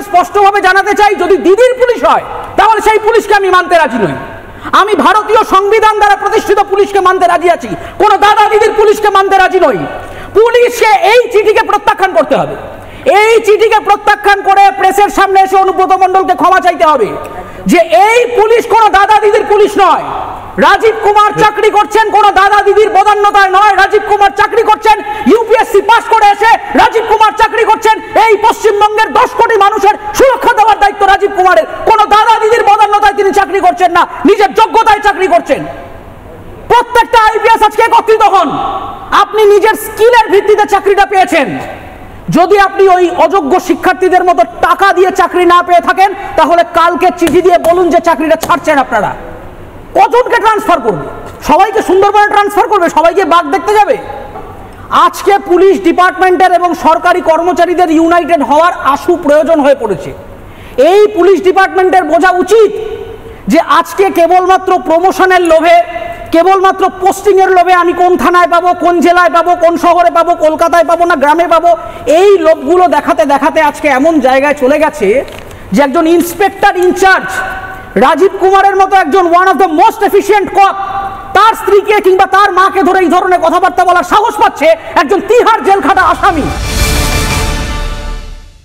স্পষ্টভাবে জানাতে চাই, যদি দিদির পুলিশ হয় তাহলে সেই পুলিশকে আমি মানতে রাজি নই। আমি ভারতীয় সংবিধান দ্বারা প্রতিষ্ঠিত পুলিশকে মানতে রাজি আছি, কোনো দাদা দিদির পুলিশকে মানতে রাজি নই। পুলিশকে এই চিঠিকে প্রত্যাখ্যান করতে হবে, এই চিঠিকে প্রত্যাখ্যান করে প্রেসের সামনে এসে অনুব্রত মণ্ডলকে ক্ষমা চাইতে হবে যে এই পুলিশ কোনো দাদা দিদির পুলিশ নয়। রাজীব কুমার চাকরি করছেন কোনো দাদা দিদির বদান্যতায় নয়, রাজীব কুমার চাকরি করছেন ইউপিএসসি পাস করে এসে, রাজীব কুমার চাকরি করছেন এই পশ্চিমবঙ্গের 10 কোটি মানুষের সুরক্ষা দেওয়ার দায়িত্ব রাজীব কুমারের। কোনো দাদা দিদির বদান্যতায় তিনি চাকরি করছেন না, নিজের যোগ্যতায় চাকরি করছেন। প্রত্যেকটা আইপিএস আজকে একত্রিত হন, আপনি নিজের স্কিলের ভিত্তিতে চাকরিটা পেয়েছেন। যদি আপনি ওই অযোগ্য শিক্ষার্থীদের মতো টাকা দিয়ে চাকরি না পেয়ে থাকেন, তাহলে কালকে চিঠি দিয়ে বলুন যে চাকরিটা ছাড়ছেন আপনারা। কজনকে ট্রান্সফার করবে? সবাইকে সুন্দরবনে ট্রান্সফার করবে? সবাইকে বাঘ দেখতে যাবে? আজকে পুলিশ ডিপার্টমেন্টের এবং সরকারি কর্মচারীদের ইউনাইটেড হওয়ার আশু প্রয়োজন হয়ে পড়েছে। এই পুলিশ ডিপার্টমেন্টের বোঝা উচিত যে আজকে কেবলমাত্র প্রমোশনের লোভে, কেবলমাত্র পোস্টিং এর লোভে, আমি কোন থানায় পাবো, কোন জেলায় পাবো, কোন শহরে পাবো, কলকাতায় পাবো না গ্রামে পাবো, এই লোভগুলো দেখাতে দেখাতে আজকে এমন জায়গায় চলে গেছে যে একজন ইন্সপেক্টর ইনচার্জ রাজীব কুমারের মতো একজন one of the most efficient cop, তার স্ত্রীকে কিংবা তার মাকে ধরে এই ধরনের কথাবার্তা বলার সাহস পাচ্ছে একজন তিহার জেল খাটা আসামি।